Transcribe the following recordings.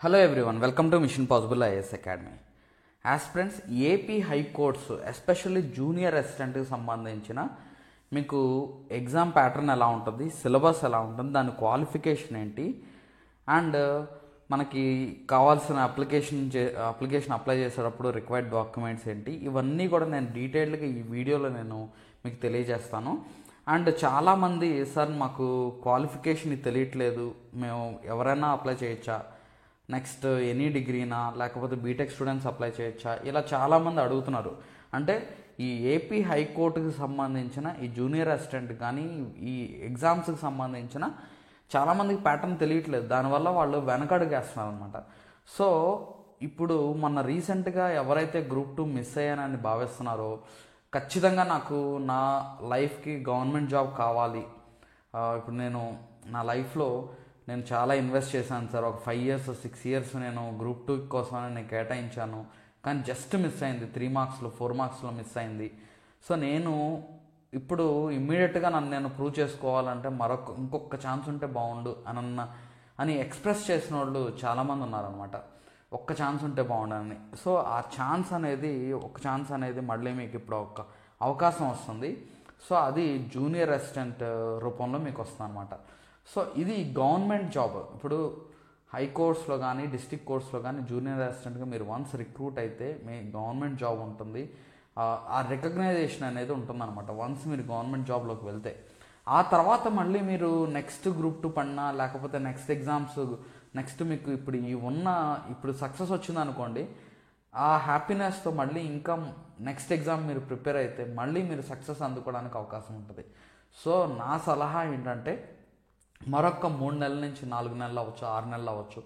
Hello everyone, welcome to mission possible IAS academy. Aspirants, AP high courts especially junior అసిస్టెంట్కి సంబంధించిన మీకు exam pattern ఎలా ఉంటుంది, సిలబస్ ఎలా ఉంటుంది, దాని క్వాలిఫికేషన్ ఏంటి, అండ్ మనకి కావాల్సిన అప్లికేషన్ అప్లై చేసేటప్పుడు రిక్వైర్డ్ డాక్యుమెంట్స్ ఏంటి, ఇవన్నీ కూడా నేను డీటెయిల్డ్గా ఈ వీడియోలో నేను మీకు తెలియజేస్తాను. అండ్ చాలామంది, సార్ మాకు క్వాలిఫికేషన్ తెలియట్లేదు, మేము ఎవరైనా అప్లై చేయొచ్చా, నెక్స్ట్ ఎనీ డిగ్రీనా, లేకపోతే బీటెక్ స్టూడెంట్స్ అప్లై చేయొచ్చా, ఇలా చాలామంది అడుగుతున్నారు. అంటే ఈ ఏపీ హైకోర్టుకి సంబంధించిన ఈ జూనియర్ అసిస్టెంట్ కానీ ఈ ఎగ్జామ్స్కి సంబంధించిన చాలామందికి ప్యాటర్న్ తెలియట్లేదు, దానివల్ల వాళ్ళు వెనకడుగేస్తున్నారు అనమాట. సో ఇప్పుడు మొన్న రీసెంట్గా ఎవరైతే గ్రూప్ 2 మిస్ అయ్యానని భావిస్తున్నారో, ఖచ్చితంగా నాకు నా లైఫ్కి గవర్నమెంట్ జాబ్ కావాలి, ఇప్పుడు నేను నా లైఫ్లో నేను చాలా ఇన్వెస్ట్ చేశాను సార్, ఒక 5 years 6 years నేను గ్రూప్ 2 కోసమని నేను కేటాయించాను, కానీ జస్ట్ మిస్ అయింది, 3 marks 4 marks మిస్ అయింది. సో నేను ఇప్పుడు ఇమ్మీడియట్గా నేను ప్రూవ్ చేసుకోవాలంటే ఇంకొక ఛాన్స్ ఉంటే బాగుండు అని ఎక్స్ప్రెస్ చేసిన వాళ్ళు చాలామంది ఉన్నారనమాట. ఒక్క ఛాన్స్ ఉంటే బాగుండని. సో ఆ ఛాన్స్ అనేది మళ్ళీ మీకు ఇప్పుడు ఒక అవకాశం వస్తుంది. సో అది జూనియర్ అసిస్టెంట్ రూపంలో మీకు వస్తుంది అనమాట. సో ఇది గవర్నమెంట్ జాబ్. ఇప్పుడు హైకోర్ట్స్లో కానీ డిస్ట్రిక్ట్ కోర్ట్స్లో కానీ జూనియర్ అసిస్టెంట్గా మీరు వన్స్ రిక్రూట్ అయితే మీ గవర్నమెంట్ జాబ్ ఉంటుంది, ఆ రికగ్నైజేషన్ అనేది ఉంటుందన్నమాట వన్స్ మీరు గవర్నమెంట్ జాబ్లోకి వెళ్తే. ఆ తర్వాత మళ్ళీ మీరు నెక్స్ట్ గ్రూప్ 2 పడినా, లేకపోతే నెక్స్ట్ ఎగ్జామ్స్, నెక్స్ట్ మీకు ఇప్పుడు సక్సెస్ వచ్చిందనుకోండి, ఆ హ్యాపీనెస్తో మళ్ళీ ఇంకా నెక్స్ట్ ఎగ్జామ్ మీరు ప్రిపేర్ అయితే మళ్ళీ మీరు సక్సెస్ అందుకోవడానికి అవకాశం ఉంటుంది. సో నా సలహా ఏంటంటే, మరొక 3 నెలల నుంచి 4 నెలలు అవ్వచ్చు, 6 నెలలు అవ్వచ్చు.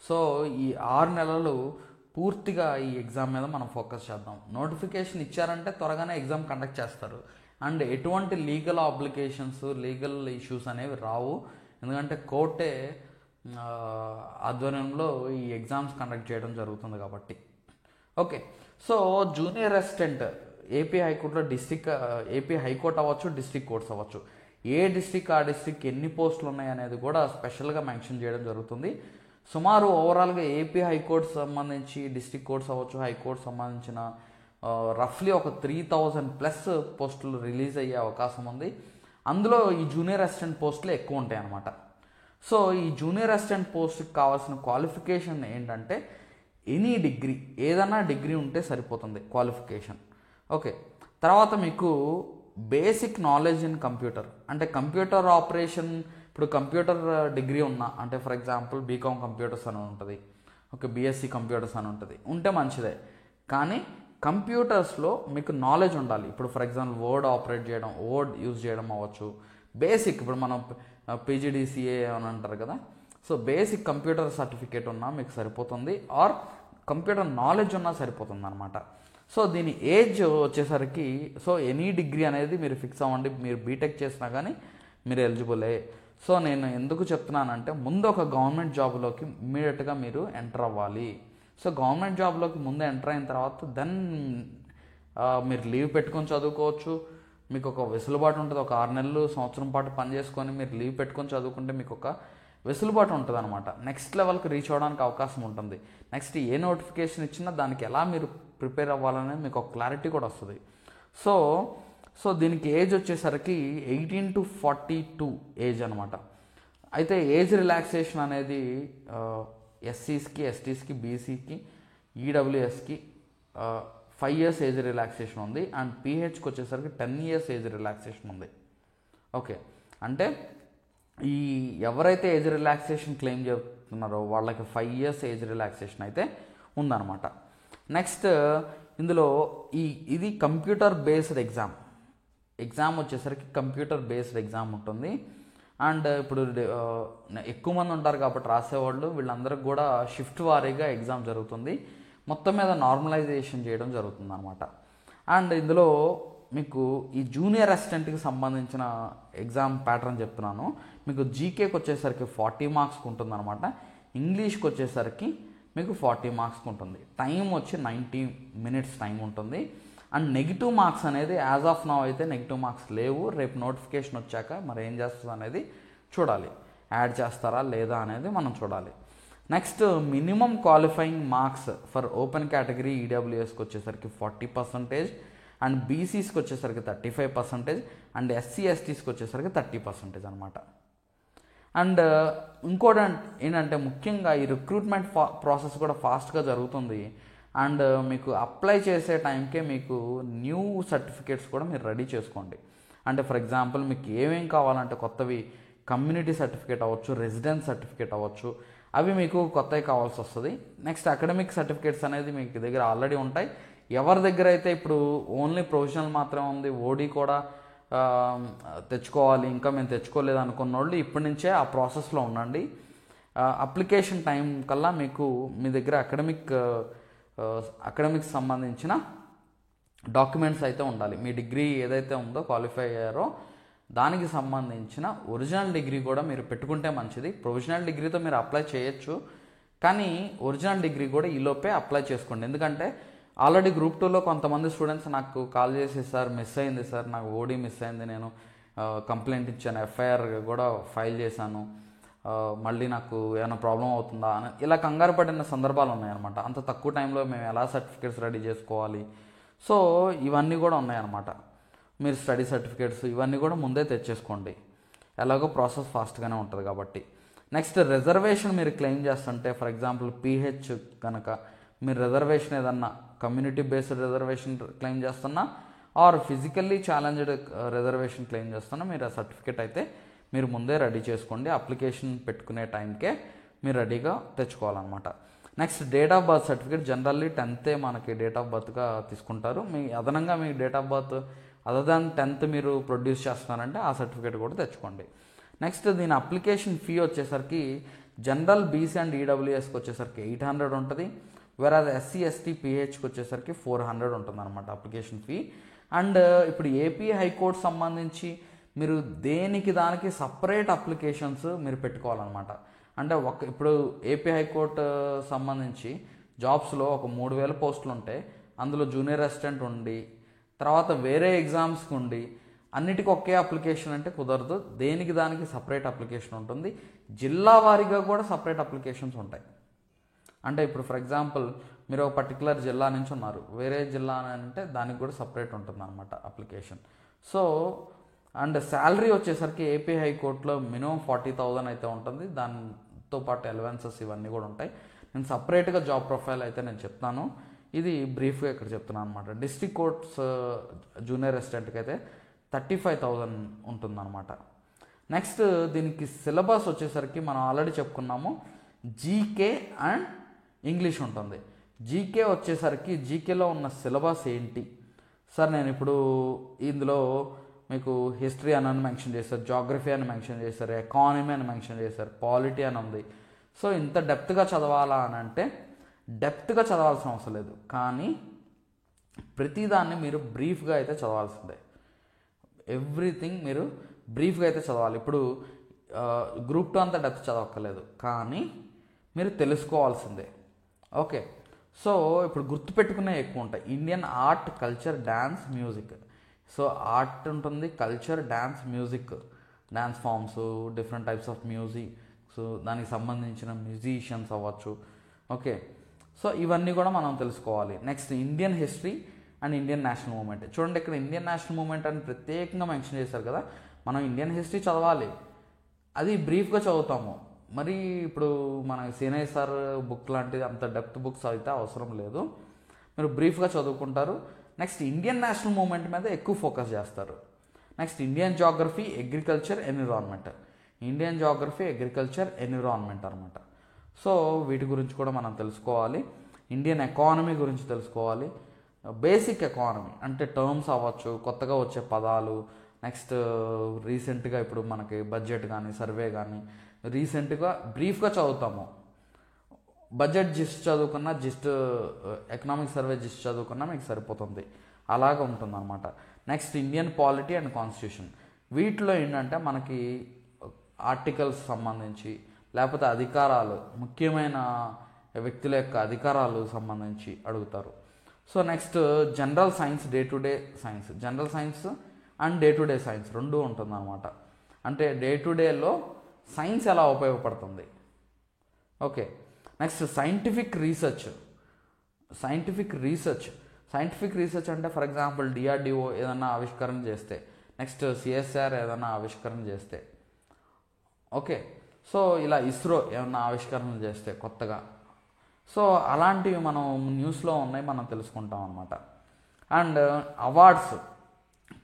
సో ఈ 6 నెలలు పూర్తిగా ఈ ఎగ్జామ్ మీద మనం ఫోకస్ చేద్దాం. నోటిఫికేషన్ ఇచ్చారంటే త్వరగానే ఎగ్జామ్ కండక్ట్ చేస్తారు, అండ్ ఎటువంటి లీగల్ లీగల్ ఇష్యూస్ అనేవి రావు, ఎందుకంటే కోర్టే ఆధ్వర్యంలో ఈ ఎగ్జామ్స్ కండక్ట్ చేయడం జరుగుతుంది కాబట్టి. Okay, so junior assistant AP హైకోర్టులో ఏపీ హైకోర్టు అవ్వచ్చు, డిస్ట్రిక్ట్ కోర్ట్స్ అవ్వచ్చు, ఏ డిస్ట్రిక్ట్ ఆ డిస్ట్రిక్ట్ ఎన్ని పోస్టులు ఉన్నాయి అనేది కూడా స్పెషల్గా మెన్షన్ చేయడం జరుగుతుంది. సుమారు ఓవరాల్గా ఏపీ హైకోర్టు సంబంధించి డిస్ట్రిక్ట్ కోర్ట్స్ అవ్వచ్చు, హైకోర్టు సంబంధించిన రఫ్లీ ఒక 3000+ పోస్టులు రిలీజ్ అయ్యే అవకాశం ఉంది. అందులో ఈ జూనియర్ అసిస్టెంట్ పోస్టులు ఎక్కువ ఉంటాయి అన్నమాట. సో ఈ జూనియర్ అసిస్టెంట్ పోస్ట్కి కావాల్సిన క్వాలిఫికేషన్ ఏంటంటే ఎనీ డిగ్రీ, ఏదైనా డిగ్రీ ఉంటే సరిపోతుంది క్వాలిఫికేషన్. ఓకే, తర్వాత మీకు బేసిక్ నాలెడ్జ్ ఇన్ కంప్యూటర్, అంటే కంప్యూటర్ ఆపరేషన్. ఇప్పుడు కంప్యూటర్ డిగ్రీ ఉన్నా, అంటే ఫర్ ఎగ్జాంపుల్ బీకామ్ కంప్యూటర్స్ అని ఉంటుంది, ఓకే, బీఎస్సీ కంప్యూటర్స్ అని ఉంటే మంచిదే, కానీ కంప్యూటర్స్లో మీకు నాలెడ్జ్ ఉండాలి. ఇప్పుడు ఫర్ ఎగ్జాంపుల్ వర్డ్ యూజ్ చేయడం అవ్వచ్చు, బేసిక్. ఇప్పుడు మనం పీజీడీసీఏ అని అంటారు కదా, సో బేసిక్ కంప్యూటర్ సర్టిఫికేట్ ఉన్నా మీకు సరిపోతుంది, ఆర్ కంప్యూటర్ నాలెడ్జ్ ఉన్నా సరిపోతుంది అనమాట. సో దీని ఏజ్ వచ్చేసరికి, సో ఎనీ డిగ్రీ అనేది మీరు ఫిక్స్ అవ్వండి, మీరు బీటెక్ చేసినా కానీ మీరు ఎలిజిబులే. సో నేను ఎందుకు చెప్తున్నానంటే, ముందు ఒక గవర్నమెంట్ జాబ్లోకి ఇమ్మీడియట్గా మీరు ఎంటర్ అవ్వాలి. సో గవర్నమెంట్ జాబ్లోకి ముందు ఎంటర్ అయిన తర్వాత దెన్ మీరు లీవ్ పెట్టుకొని చదువుకోవచ్చు, మీకు ఒక వెసులుబాటు ఉంటుంది. ఒక 6 నెలలు సంవత్సరం పాటు పని చేసుకొని మీరు లీవ్ పెట్టుకొని చదువుకుంటే మీకు ఒక వెసులుబాటు ఉంటుంది అనమాట. నెక్స్ట్ లెవెల్కి రీచ్ అవ్వడానికి అవకాశం ఉంటుంది. నెక్స్ట్ ఏ నోటిఫికేషన్ ఇచ్చినా దానికి ఎలా మీరు ప్రిపేర్ అవ్వాలనేది మీకు ఒక క్లారిటీ కూడా వస్తుంది. సో దీనికి ఏజ్ వచ్చేసరికి 18 to 42 ఏజ్ అనమాట. అయితే ఏజ్ రిలాక్సేషన్ అనేది ఎస్సీస్కి, ఎస్టీస్కి, బీసీకి, ఈడబ్ల్యూఎస్కి 5 years ఏజ్ రిలాక్సేషన్ ఉంది, అండ్ పీహెచ్కి వచ్చేసరికి 10 years ఏజ్ రిలాక్సేషన్ ఉంది. ఓకే, అంటే ఈ ఎవరైతే ఏజ్ రిలాక్సేషన్ క్లెయిమ్ చేస్తున్నారో వాళ్ళకి 5 years ఏజ్ రిలాక్సేషన్ అయితే ఉందన్నమాట. నెక్స్ట్ ఇందులో ఇది కంప్యూటర్ బేస్డ్ ఎగ్జామ్ వచ్చేసరికి కంప్యూటర్ బేస్డ్ ఎగ్జామ్ ఉంటుంది. అండ్ ఇప్పుడు ఎక్కువ మంది ఉంటారు కాబట్టి రాసేవాళ్ళు, వీళ్ళందరికీ కూడా షిఫ్ట్ వారీగా ఎగ్జామ్ జరుగుతుంది, మొత్తం మీద నార్మలైజేషన్ చేయడం జరుగుతుంది అనమాట. అండ్ ఇందులో మీకు ఈ జూనియర్ అసిస్టెంట్కి సంబంధించిన ఎగ్జామ్ ప్యాటర్న్ చెప్తున్నాను. మీకు జీకేకి వచ్చేసరికి 40 marks ఉంటుంది అనమాట, ఇంగ్లీష్కి వచ్చేసరికి మీకు 40 marks ఉంటుంది, టైం వచ్చి 90 minutes టైం ఉంటుంది. అండ్ నెగిటివ్ మార్క్స్ అనేది యాజ్ ఆఫ్ నౌ అయితే నెగిటివ్ మార్క్స్ లేవు, రేపు నోటిఫికేషన్ వచ్చాక మరి ఏం చేస్తుంది అనేది చూడాలి, యాడ్ చేస్తారా లేదా అనేది మనం చూడాలి. Next minimum qualifying marks for open category ఈడబ్ల్యూఎస్కి వచ్చేసరికి 40%, అండ్ బీసీస్కి వచ్చేసరికి 35%, అండ్ ఎస్సీ ఎస్టీస్కి వచ్చేసరికి 30% అనమాట. అండ్ ఇంకోటి ఏంటంటే ముఖ్యంగా ఈ రిక్రూట్మెంట్ ప్రాసెస్ కూడా ఫాస్ట్గా జరుగుతుంది. అండ్ మీకు అప్లై చేసే టైంకే మీకు న్యూ సర్టిఫికేట్స్ కూడా మీరు రెడీ చేసుకోండి. అంటే ఫర్ ఎగ్జాంపుల్ మీకు ఏమేం కావాలంటే కొత్తవి కమ్యూనిటీ సర్టిఫికేట్ అవ్వచ్చు, రెసిడెన్స్ సర్టిఫికేట్ అవ్వచ్చు, అవి మీకు కొత్తవి కావాల్సి వస్తుంది. నెక్స్ట్ అకాడమిక్ సర్టిఫికేట్స్ అనేది మీకు దగ్గర ఆల్రెడీ ఉంటాయి. ఎవరి దగ్గర అయితే ఇప్పుడు ఓన్లీ ప్రొఫెషనల్ మాత్రమే ఉంది, ఓడి కూడా తెచ్చుకోవాలి, ఇంకా మేము తెచ్చుకోలేదు అనుకున్న వాళ్ళు ఇప్పటి నుంచే ఆ ప్రాసెస్లో ఉండండి. అప్లికేషన్ టైం కల్లా మీకు మీ దగ్గర అకాడమిక్స్ సంబంధించిన డాక్యుమెంట్స్ అయితే ఉండాలి. మీ డిగ్రీ ఏదైతే ఉందో క్వాలిఫై అయ్యారో దానికి సంబంధించిన ఒరిజినల్ డిగ్రీ కూడా మీరు పెట్టుకుంటే మంచిది. ప్రొవిజనల్ డిగ్రీతో మీరు అప్లై చేయొచ్చు, కానీ ఒరిజినల్ డిగ్రీ కూడా ఈలోపే అప్లై చేసుకోండి. ఎందుకంటే ఆల్రెడీ గ్రూప్ 2లో కొంతమంది స్టూడెంట్స్ నాకు కాల్ చేసి సార్ మిస్ అయింది సార్, నాకు ఓడి మిస్ అయింది, నేను కంప్లైంట్ ఇచ్చాను, ఎఫ్ఐఆర్ కూడా ఫైల్ చేశాను, మళ్ళీ నాకు ఏమైనా ప్రాబ్లం అవుతుందా అని ఇలా కంగారు పడిన సందర్భాలు ఉన్నాయన్నమాట. అంత తక్కువ టైంలో మేము ఎలా సర్టిఫికేట్స్ రెడీ చేసుకోవాలి, సో ఇవన్నీ కూడా ఉన్నాయన్నమాట. మీరు స్టడీ సర్టిఫికేట్స్ ఇవన్నీ కూడా ముందే తెచ్చేసుకోండి, ఎలాగో ప్రాసెస్ ఫాస్ట్గానే ఉంటుంది కాబట్టి. నెక్స్ట్ రిజర్వేషన్ మీరు క్లెయిమ్ చేస్తుంటే, ఫర్ ఎగ్జాంపుల్ పీహెచ్ కనుక మీరు రిజర్వేషన్ ఏదన్నా కమ్యూనిటీ బేస్డ్ రిజర్వేషన్ క్లెయిమ్ చేస్తున్నా or physically challenged reservation claim చేస్తున్నా మీరు ఆ సర్టిఫికేట్ అయితే మీరు ముందే రెడీ చేసుకోండి. అప్లికేషన్ పెట్టుకునే టైంకే మీరు రెడీగా తెచ్చుకోవాలన్నమాట. Next date of birth certificate generally 10th మనకి డేట్ ఆఫ్ బర్త్గా తీసుకుంటారు. మీ అదనంగా మీ date of birth other than 10th మీరు ప్రొడ్యూస్ చేస్తున్నారంటే ఆ సర్టిఫికేట్ కూడా తెచ్చుకోండి. నెక్స్ట్ దీని అప్లికేషన్ ఫీ వచ్చేసరికి జనరల్ బీసీ అండ్ ఈడబ్ల్యూఎస్కి వచ్చేసరికి 800 ఉంటుంది, వేరే ఎస్సీ ఎస్టీ పీహెచ్కి వచ్చేసరికి 400 ఉంటుంది అనమాట అప్లికేషన్ ఫీ. అండ్ ఇప్పుడు ఏపీ హైకోర్టు సంబంధించి మీరు దేనికి దానికి సపరేట్ అప్లికేషన్స్ మీరు పెట్టుకోవాలన్నమాట. అంటే ఇప్పుడు ఏపీ హైకోర్టు సంబంధించి జాబ్స్లో ఒక 3000 పోస్టులు ఉంటే అందులో జూనియర్ అసిస్టెంట్ ఉండి తర్వాత వేరే ఎగ్జామ్స్కి ఉండి అన్నిటికీ ఒకే అప్లికేషన్ అంటే కుదరదు. దేనికి దానికి సపరేట్ అప్లికేషన్ ఉంటుంది. జిల్లా వారీగా కూడా సపరేట్ అప్లికేషన్స్ ఉంటాయి. అంటే ఇప్పుడు ఫర్ ఎగ్జాంపుల్ మీరు ఒక పర్టికులర్ జిల్లా నుంచి ఉన్నారు, వేరే జిల్లా అని అంటే దానికి కూడా సపరేట్ ఉంటుంది అనమాట అప్లికేషన్. సో అండ్ శాలరీ వచ్చేసరికి ఏపీ హైకోర్టులో మినిమం 40,000 అయితే ఉంటుంది. దాంతో పాటు అలవెన్సెస్ ఇవన్నీ కూడా ఉంటాయి. నేను సపరేట్గా జాబ్ ప్రొఫైల్ అయితే నేను చెప్తాను, ఇది బ్రీఫ్గా ఇక్కడ చెప్తున్నాను అనమాట. డిస్ట్రిక్ట్ కోర్ట్స్ జూనియర్ అసిస్టెంట్కి అయితే 35,000 ఉంటుందన్నమాట. నెక్స్ట్ దీనికి సిలబస్ వచ్చేసరికి మనం ఆల్రెడీ చెప్పుకున్నాము, జీకే అండ్ ఇంగ్లీష్ ఉంటుంది. జీకే వచ్చేసరికి జీకేలో ఉన్న సిలబస్ ఏంటి సార్, నేను ఇప్పుడు ఇందులో మీకు హిస్టరీ అని మెన్షన్ చేశారు, జాగ్రఫీ అని మెన్షన్ చేశారు, ఎకానమీ అని మెన్షన్ చేశారు, పాలిటీ అని ఉంది. సో ఇంత డెప్త్గా చదవాలా అని అంటే డెప్త్గా చదవాల్సిన అవసరం లేదు, కానీ ప్రతిదాన్ని మీరు బ్రీఫ్గా అయితే చదవాల్సిందే. ఎవ్రీథింగ్ మీరు బ్రీఫ్గా అయితే చదవాలి. ఇప్పుడు గ్రూప్ 2 అంతా డెప్త్ చదవక్కర్లేదు, కానీ మీరు తెలుసుకోవాల్సిందే. ఓకే, సో ఇప్పుడు గుర్తుపెట్టుకునే ఎక్కువ ఉంటాయి. Indian art, culture, dance, music. So art ఉంటుంది, culture, dance, music, dance forms, different types of music, so దానికి సంబంధించిన మ్యూజిషియన్స్ అవ్వచ్చు. ఓకే, సో ఇవన్నీ కూడా మనం తెలుసుకోవాలి. Next Indian history and Indian national movement. చూడండి ఇక్కడ ఇండియన్ నేషనల్ మూమెంట్ అని ప్రత్యేకంగా మెన్షన్ చేశారు కదా, మనం ఇండియన్ హిస్టరీ చదవాలి, అది బ్రీఫ్గా చదువుతాము. మరి ఇప్పుడు మన సీనయ్య సార్ బుక్ లాంటిది అంత డెప్త్ బుక్స్ అయితే అవసరం లేదు, మీరు బ్రీఫ్గా చదువుకుంటారు. నెక్స్ట్ ఇండియన్ నేషనల్ మూమెంట్ మీద ఎక్కువ ఫోకస్ చేస్తారు. Next Indian geography, agriculture, environment. Indian geography, agriculture, environment అనమాట. సో వీటి గురించి కూడా మనం తెలుసుకోవాలి. ఇండియన్ ఎకానమీ గురించి తెలుసుకోవాలి. బేసిక్ ఎకానమీ అంటే టర్మ్స్ అవ్వచ్చు, కొత్తగా వచ్చే పదాలు. నెక్స్ట్ రీసెంట్గా ఇప్పుడు మనకి బడ్జెట్ కానీ సర్వే కానీ రీసెంట్గా బ్రీఫ్గా చదువుతాము. బడ్జెట్ జిస్ట్ చదువుకున్నా, జిస్ట్ ఎకనామిక్ సర్వే జిస్ట్ చదువుకున్నా మీకు సరిపోతుంది, అలాగ ఉంటుంది అనమాట. Next Indian polity and constitution. వీటిలో ఏంటంటే మనకి ఆర్టికల్స్ సంబంధించి లేకపోతే అధికారాలు, ముఖ్యమైన వ్యక్తుల యొక్క అధికారాలు సంబంధించి అడుగుతారు. So next general science, day to day science. General science and day to day science రెండూ ఉంటుందన్నమాట. అంటే డే టు డేలో సైన్స్ ఎలా ఉపయోగపడుతుంది. ఓకే, నెక్స్ట్ సైంటిఫిక్ రీసెర్చ్ అంటే ఫర్ ఎగ్జాంపుల్ డిఆర్డిఓ ఏదైనా ఆవిష్కరణ చేస్తే, నెక్స్ట్ సిఎస్ఆర్ ఏదైనా ఆవిష్కరణ చేస్తే, ఓకే, సో ఇలా ఇస్రో ఏమన్నా ఆవిష్కరణలు చేస్తే కొత్తగా, సో అలాంటివి మనం న్యూస్లో ఉన్నాయి, మనం తెలుసుకుంటాం అనమాట. And awards,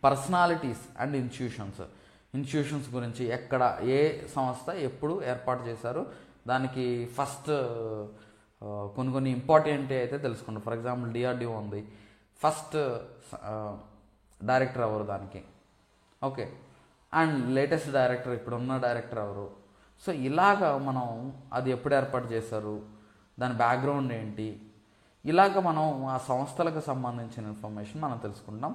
personalities and institutions గురించి ఎక్కడ ఏ సంస్థ ఎప్పుడు ఏర్పాటు చేశారు, దానికి ఫస్ట్ కొన్ని ఇంపార్టెంట్ అయితే తెలుసుకుంటాం. ఫర్ ఎగ్జాంపుల్ డిఆర్డిఓ ఉంది, ఫస్ట్ డైరెక్టర్ ఎవరు దానికి, ఓకే, అండ్ లేటెస్ట్ డైరెక్టర్ ఇప్పుడున్న డైరెక్టర్ ఎవరు, సో ఇలాగా మనం అది ఎప్పుడు ఏర్పాటు చేశారు, దాని బ్యాక్గ్రౌండ్ ఏంటి, ఇలాగ మనం ఆ సంస్థలకు సంబంధించిన ఇన్ఫర్మేషన్ మనం తెలుసుకుంటాం.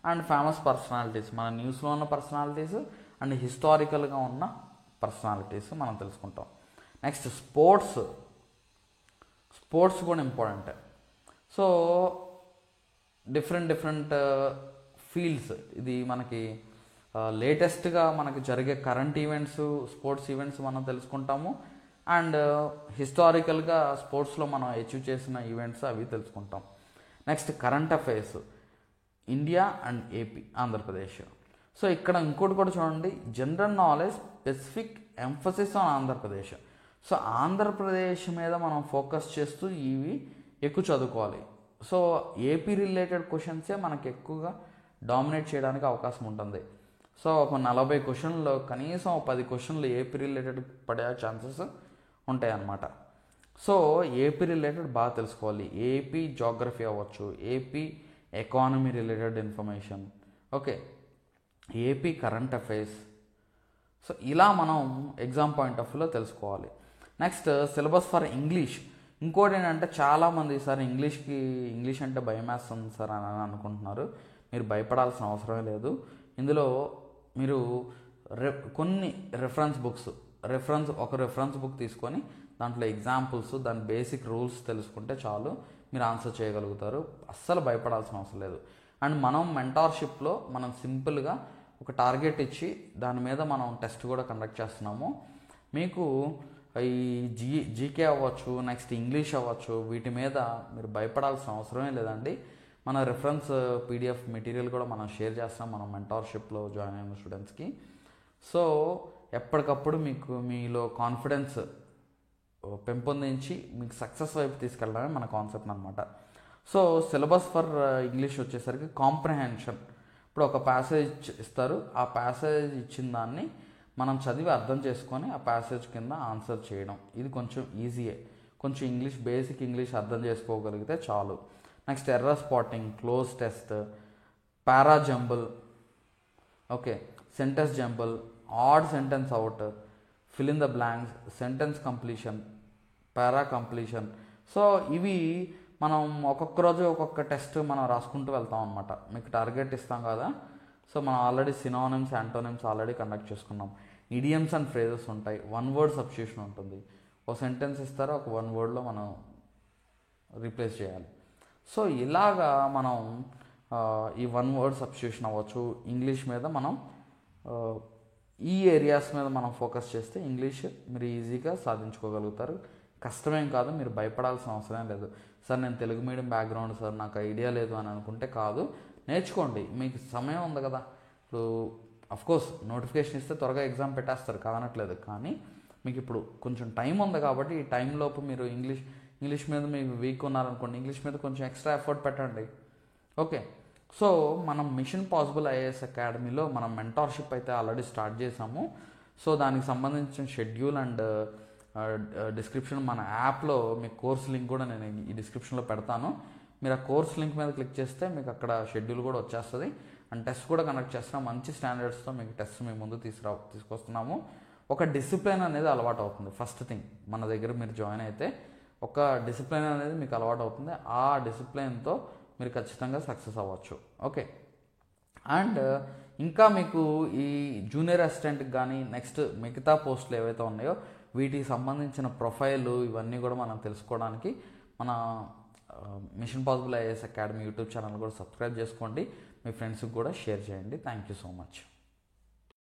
అండ్ ఫేమస్ పర్సనాలిటీస్, మన న్యూస్లో ఉన్న పర్సనాలిటీస్ అండ్ హిస్టారికల్గా ఉన్న పర్సనాలిటీస్ మనం తెలుసుకుంటాం. నెక్స్ట్ స్పోర్ట్స్ కూడా ఇంపార్టెంట్. సో డిఫరెంట్ ఫీల్డ్స్, ఇది మనకి లేటెస్ట్గా మనకి జరిగే కరెంట్ ఈవెంట్స్, స్పోర్ట్స్ ఈవెంట్స్ మనం తెలుసుకుంటాము. అండ్ హిస్టారికల్గా స్పోర్ట్స్లో మనం అచీవ్ చేసిన ఈవెంట్స్ అవి తెలుసుకుంటాం. Next current affairs, India and AP, Andhra Pradesh. So ఇక్కడ ఇంకోటి కూడా చూడండి, general knowledge specific emphasis on Andhra Pradesh. So Andhra Pradesh మీద మనం ఫోకస్ చేస్తూ ఇవి ఎక్కువ చదువుకోవాలి. సో ఏపీ రిలేటెడ్ క్వశ్చన్సే మనకి ఎక్కువగా డామినేట్ చేయడానికి అవకాశం ఉంటుంది. సో ఒక 40 క్వశ్చన్లో కనీసం 10 క్వశ్చన్లు ఏపీ రిలేటెడ్ పడే ఛాన్సెస్ ఉంటాయి అన్నమాట. సో ఏపీ రిలేటెడ్ బాగా తెలుసుకోవాలి. ఏపీ జాగ్రఫీ అవ్వచ్చు, AP economy related information, okay, AP current affairs. So ఇలా మనం ఎగ్జామ్ పాయింట్ ఆఫ్ వ్యూలో తెలుసుకోవాలి. Next syllabus for English. ఇంకోటి ఏంటంటే చాలామంది సార్ ఇంగ్లీష్ అంటే భయం వేస్తుంది సార్ అని అనుకుంటున్నారు. మీరు భయపడాల్సిన అవసరమే లేదు. ఇందులో మీరు కొన్ని రెఫరెన్స్ బుక్ తీసుకొని దాంట్లో ఎగ్జాంపుల్స్, దాని బేసిక్ రూల్స్ తెలుసుకుంటే చాలు, మీరు ఆన్సర్ చేయగలుగుతారు. అస్సలు భయపడాల్సిన అవసరం లేదు. అండ్ మనం మెంటార్షిప్లో మనం సింపుల్గా ఒక టార్గెట్ ఇచ్చి దాని మీద మనం టెస్ట్ కూడా కండక్ట్ చేస్తున్నాము. మీకు ఈ జీకే అవ్వచ్చు, నెక్స్ట్ ఇంగ్లీష్ అవ్వచ్చు, వీటి మీద మీరు భయపడాల్సిన అవసరమే లేదండి. మన రెఫరెన్స్ పీడిఎఫ్ మెటీరియల్ కూడా మనం షేర్ చేస్తాం మనం మెంటార్షిప్లో జాయిన్ అయిన స్టూడెంట్స్కి. సో ఎప్పటికప్పుడు మీకు మీలో కాన్ఫిడెన్స్ పెంపొందించి మీకు సక్సెస్ వైపు తీసుకెళ్ళడమే మన కాన్సెప్ట్ అనమాట. సో సిలబస్ ఫర్ ఇంగ్లీష్ వచ్చేసరికి కాంప్రహెన్షన్. ఇప్పుడు ఒక ప్యాసేజ్ ఇస్తారు, ఆ ప్యాసేజ్ ఇచ్చిన దాన్ని మనం చదివి అర్థం చేసుకొని ఆ ప్యాసేజ్ కింద ఆన్సర్ చేయడం, ఇది కొంచెం ఈజీయే. కొంచెం బేసిక్ ఇంగ్లీష్ అర్థం చేసుకోగలిగితే చాలు. Next error spotting, cloze test, para jumble, okay, sentence jumble, odd sentence out, fill in the blanks, sentence completion, para completion. So ఇవి మనం ఒక్కొక్క రోజు ఒక్కొక్క టెస్ట్ మనం రాసుకుంటూ వెళ్తాం అనమాట. మీకు టార్గెట్ ఇస్తాం కదా. సో మనం already synonyms, antonyms already conduct చేసుకున్నాం. ఇడియమ్స్ అండ్ ఫ్రేజెస్ ఉంటాయి, 1 word సబ్స్టిట్యూషన్ ఉంటుంది. ఒక సెంటెన్స్ ఇస్తారో ఒక 1 wordలో మనం రీప్లేస్ చేయాలి. సో ఇలాగా మనం ఈ 1 word సబ్స్టిట్యూషన్ అవ్వచ్చు. ఇంగ్లీష్ మీద మనం ఈ ఏరియాస్ మీద మనం ఫోకస్ చేస్తే ఇంగ్లీష్ మీరు ఈజీగా సాధించుకోగలుగుతారు. కష్టమేం కాదు, మీరు భయపడాల్సిన అవసరం లేదు. సార్ నేను తెలుగు మీడియం బ్యాక్గ్రౌండ్ సార్, నాకు ఐడియా లేదు అని అనుకుంటే కాదు, నేర్చుకోండి. మీకు సమయం ఉంది కదా. ఇప్పుడు అఫ్కోర్స్ నోటిఫికేషన్ ఇస్తే త్వరగా ఎగ్జామ్ పెట్టేస్తారు, కాదనట్లేదు. కానీ మీకు ఇప్పుడు కొంచెం టైం ఉంది కాబట్టి ఈ టైంలోపు మీరు ఇంగ్లీష్ మీద మీకు వీక్ ఉన్నారనుకోండి, ఇంగ్లీష్ మీద కొంచెం ఎక్స్ట్రా ఎఫర్ట్ పెట్టండి. ఓకే, సో మనం మిషన్ పాసిబుల్ ఐఏఎస్ అకాడమీలో మనం మెంటార్షిప్ అయితే ఆల్రెడీ స్టార్ట్ చేసాము. సో దానికి సంబంధించిన షెడ్యూల్ అండ్ డిస్క్రిప్షన్ మన యాప్లో మీకు కోర్స్ లింక్ కూడా నేను ఈ డిస్క్రిప్షన్లో పెడతాను. మీరు ఆ కోర్స్ లింక్ మీద క్లిక్ చేస్తే మీకు అక్కడ షెడ్యూల్ కూడా వచ్చేస్తుంది. అండ్ టెస్ట్ కూడా కండక్ట్ చేస్తున్నాం. మంచి స్టాండర్డ్స్తో మీకు టెస్ట్ మీ ముందు తీసుకొస్తున్నాము. ఒక డిసిప్లిన్ అనేది అలవాటు అవుతుంది. ఫస్ట్ థింగ్, మన దగ్గర మీరు జాయిన్ అయితే ఒక డిసిప్లిన్ అనేది మీకు అలవాటు అవుతుంది. ఆ డిసిప్లిన్తో మీరు ఖచ్చితంగా సక్సెస్ అవ్వచ్చు. ఓకే, అండ్ ఇంకా మీకు ఈ జూనియర్ అసిస్టెంట్కి కానీ నెక్స్ట్ మిగతా పోస్టులు ఏవైతే ఉన్నాయో వీటికి సంబంధించిన ప్రొఫైలు ఇవన్నీ కూడా మనం తెలుసుకోవడానికి మన machine possible IAS academy YouTube channel కూడా సబ్స్క్రైబ్ చేసుకోండి. మీ ఫ్రెండ్స్కి కూడా షేర్ చేయండి. Thank you so much.